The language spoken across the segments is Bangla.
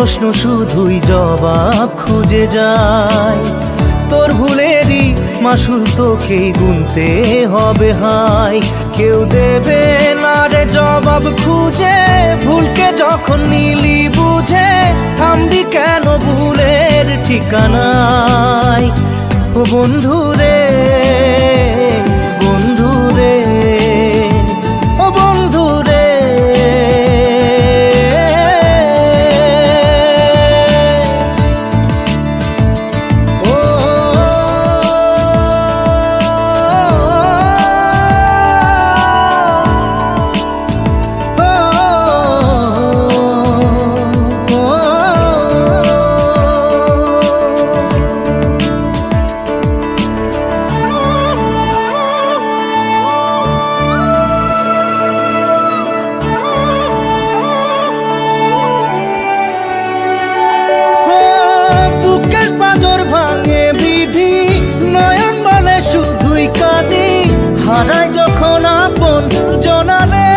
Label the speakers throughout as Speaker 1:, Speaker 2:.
Speaker 1: প্রশ্ন শুধুই জবাব খুঁজে যায়। তোর ভুলেরই মাসুল তোকেই গুনতে হবে হাই। কেউ দেবে না রে জবাব খুঁজে, ভুলকে যখন নিলি বুঝে থামবি কেন ভুলের ঠিকানায়। ও বন্ধু রে, বন্ধু রে, ও বন্ধু রে। হারাই যখন আপন জনারে,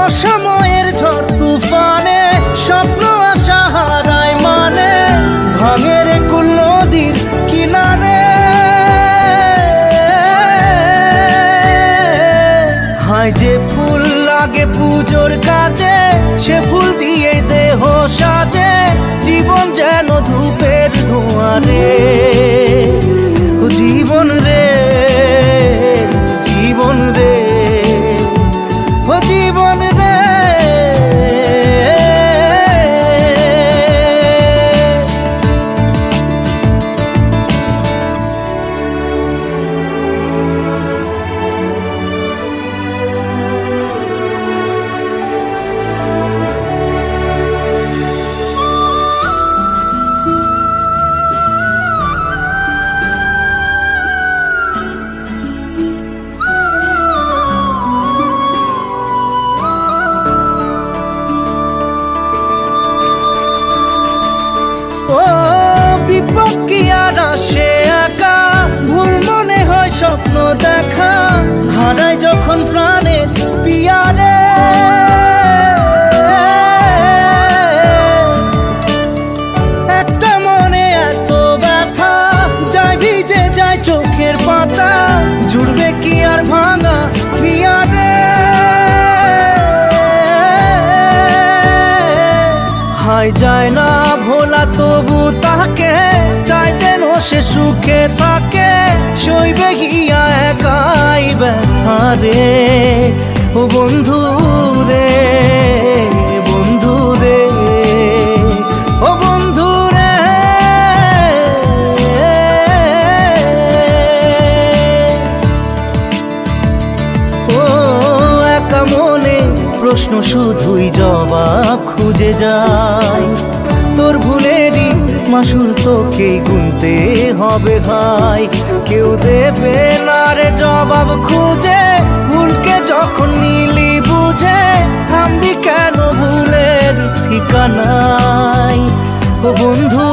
Speaker 1: অসময়ের ঝড় তুফানে স্বপ্ন আশা হারায় মানে, ভাঙের কুল নদীর কিনারে। হায় যে ফুল লাগে পুজোর কাজে, সে ফুল দিয়ে দেহ সাজে, জীবন যেন ধূপের ধোঁয়ারে। ও জীবন রে, জীবন রে, ও জীবন রে। ও বিপদ কি আর আসে একা, ভুল মনে হয় স্বপ্ন দেখা, হারাই যখন প্রাণের পিয়ারে। একটা মনে এত ব্যথা, যায় ভিজে যায় চোখের পাতা, জুড়বে কি আর ভাঙা হিয়ারে। হায় যায় না ভোলা তবু তাকে, চাই যেন সে সুখে থাকে, সইবে হিয়া একাই ব্যথা রে। ও বন্ধু রে, বন্ধু রে, ও বন্ধু রে। ও একা মনে প্রশ্ন শুধুই জবাব খুঁজে যায়। তোর ভুলেরই মাসুল তোকেই গুনতে হবে ভাই। কেউ দেবে না রে জবাব খুঁজে, ভুলকে যখন নিলি বুঝে থামবি কেন ভুলের ঠিকানায়। ও বন্ধু